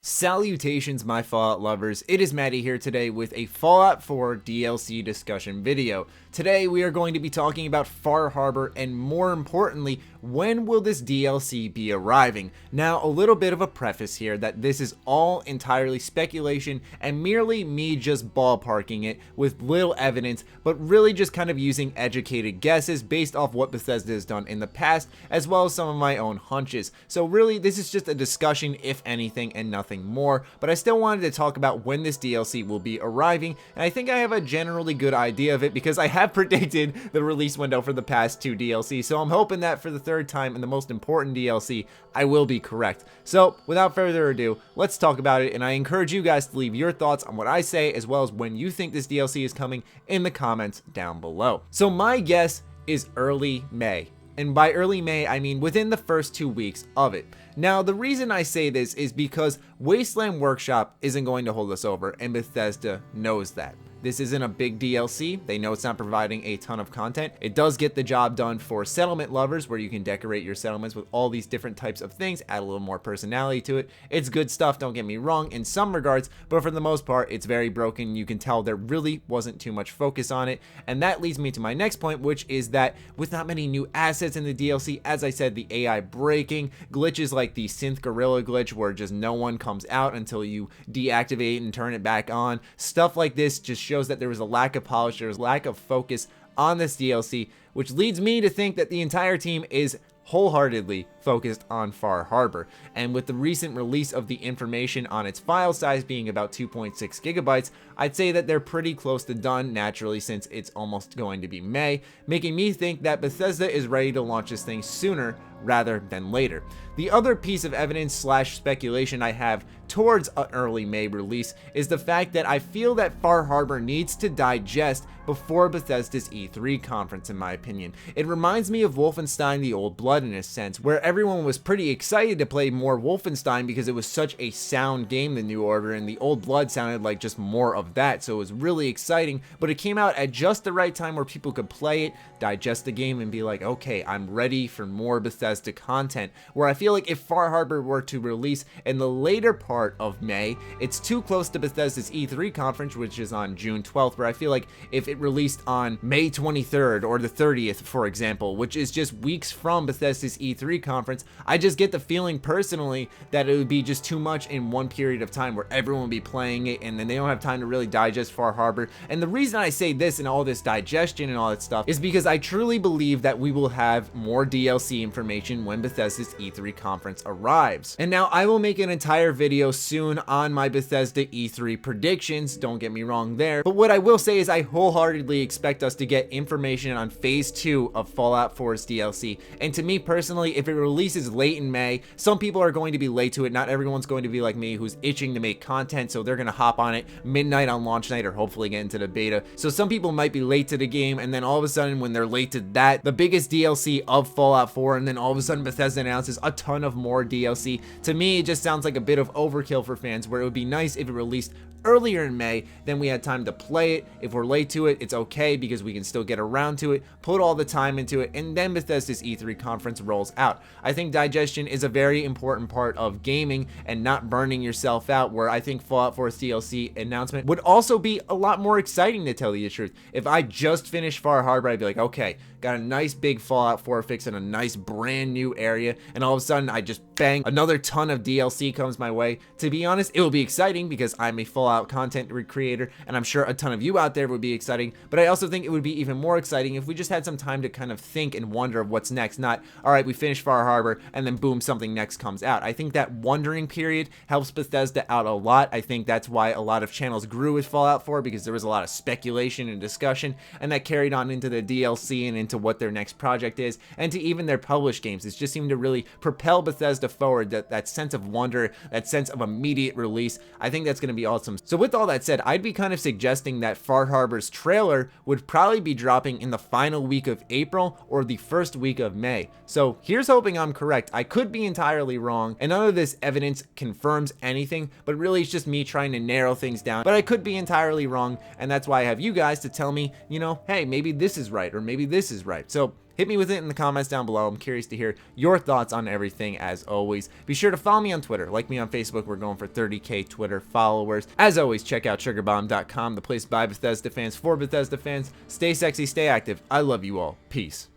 Salutations, my Fallout lovers. It is Matty here today with a Fallout 4 DLC discussion video. Today we are going to be talking about Far Harbor and, more importantly, when will this DLC be arriving? Now, a little bit of a preface here that this is all entirely speculation and merely me just ballparking it with little evidence, but really just kind of using educated guesses based off what Bethesda has done in the past, as well as some of my own hunches. So really, this is just a discussion, if anything, and nothing more, but I still wanted to talk about when this DLC will be arriving, and I think I have a generally good idea of it because I have predicted the release window for the past two DLCs, so I'm hoping that for the third time in the most important DLC, I will be correct. So without further ado, let's talk about it, and I encourage you guys to leave your thoughts on what I say, as well as when you think this DLC is coming, in the comments down below. So my guess is early May. And by early May, I mean within the first 2 weeks of it. Now, the reason I say this is because Wasteland Workshop isn't going to hold us over, and Bethesda knows that. This isn't a big DLC. They know it's not providing a ton of content. It does get the job done for settlement lovers, where you can decorate your settlements with all these different types of things, add a little more personality to it. It's good stuff, don't get me wrong, in some regards, but for the most part, it's very broken. You can tell there really wasn't too much focus on it, and that leads me to my next point, which is that with not many new assets in the DLC, as I said, the AI breaking, glitches like the synth gorilla glitch, where just no one comes out until you deactivate and turn it back on, stuff like this just shows that there was a lack of polish, there was lack of focus on this DLC, which leads me to think that the entire team is wholeheartedly focused on Far Harbor. And with the recent release of the information on its file size being about 2.6 gigabytes, I'd say that they're pretty close to done naturally, since it's almost going to be May, making me think that Bethesda is ready to launch this thing sooner rather than later. The other piece of evidence slash speculation I have towards an early May release is the fact that I feel that Far Harbor needs to digest before Bethesda's E3 conference, in my opinion. It reminds me of Wolfenstein: The Old Blood in a sense, where everyone was pretty excited to play more Wolfenstein because it was such a sound game, The New Order, and The Old Blood sounded like just more of that, so it was really exciting, but it came out at just the right time where people could play it, digest the game, and be like, okay, I'm ready for more Bethesda content. Where I feel like if Far Harbor were to release in the later part of May, it's too close to Bethesda's E3 conference, which is on June 12th, where I feel like if it released on May 23rd or the 30th, for example, which is just weeks from Bethesda's E3 conference, I just get the feeling personally that it would be just too much in one period of time where everyone will be playing it, and then they don't have time to really digest Far Harbor. And the reason I say this and all this digestion and all that stuff is because I truly believe that we will have more DLC information when Bethesda's E3 conference arrives. And now I will make an entire video soon on my Bethesda E3 predictions, don't get me wrong there, but what I will say is I wholeheartedly expect us to get information on phase 2 of Fallout 4's DLC. And to me personally, if it releases late in May, some people are going to be late to it. Not everyone's going to be like me, who's itching to make content, so they're gonna hop on it midnight on launch night, or hopefully get into the beta. So some people might be late to the game, and then all of a sudden when they're late to that, the biggest DLC of Fallout 4, and then all of a sudden Bethesda announces a ton of more DLC. To me, it just sounds like a bit of overkill for fans, where it would be nice if it released earlier in May, then we had time to play it. If we're late to it, it's okay because we can still get around to it, put all the time into it, and then Bethesda's E3 conference rolls out. I think digestion is a very important part of gaming and not burning yourself out, where I think Fallout 4's DLC announcement would also be a lot more exciting, to tell you the truth. If I just finished Far Harbor, I'd be like, okay, got a nice big Fallout 4 fix in a nice brand new area, and all of a sudden I just bang, another ton of DLC comes my way. To be honest, it will be exciting because I'm a Fallout content creator, and I'm sure a ton of you out there would be exciting, but I also think it would be even more exciting if we just had some time to kind of think and wonder of what's next, not, all right, we finished Far Harbor, and then boom, something next comes out. I think that wondering period helps Bethesda out a lot. I think that's why a lot of channels grew with Fallout 4, because there was a lot of speculation and discussion, and that carried on into the DLC and into what their next project is, and to even their published games. It just seemed to really propel Bethesda forward, that sense of wonder, that sense of immediate release. I think that's going to be awesome. So with all that said, I'd be kind of suggesting that Far Harbor's trailer would probably be dropping in the final week of April or the first week of May. So here's hoping I'm correct. I could be entirely wrong, and none of this evidence confirms anything, but really it's just me trying to narrow things down. But I could be entirely wrong, and that's why I have you guys to tell me, you know, hey, maybe this is right, or maybe this is right. So hit me with it in the comments down below. I'm curious to hear your thoughts on everything as always. Be sure to follow me on Twitter, like me on Facebook. We're going for 30K Twitter followers. As always, check out sugarbomb.com, the place by Bethesda fans for Bethesda fans. Stay sexy, stay active. I love you all. Peace.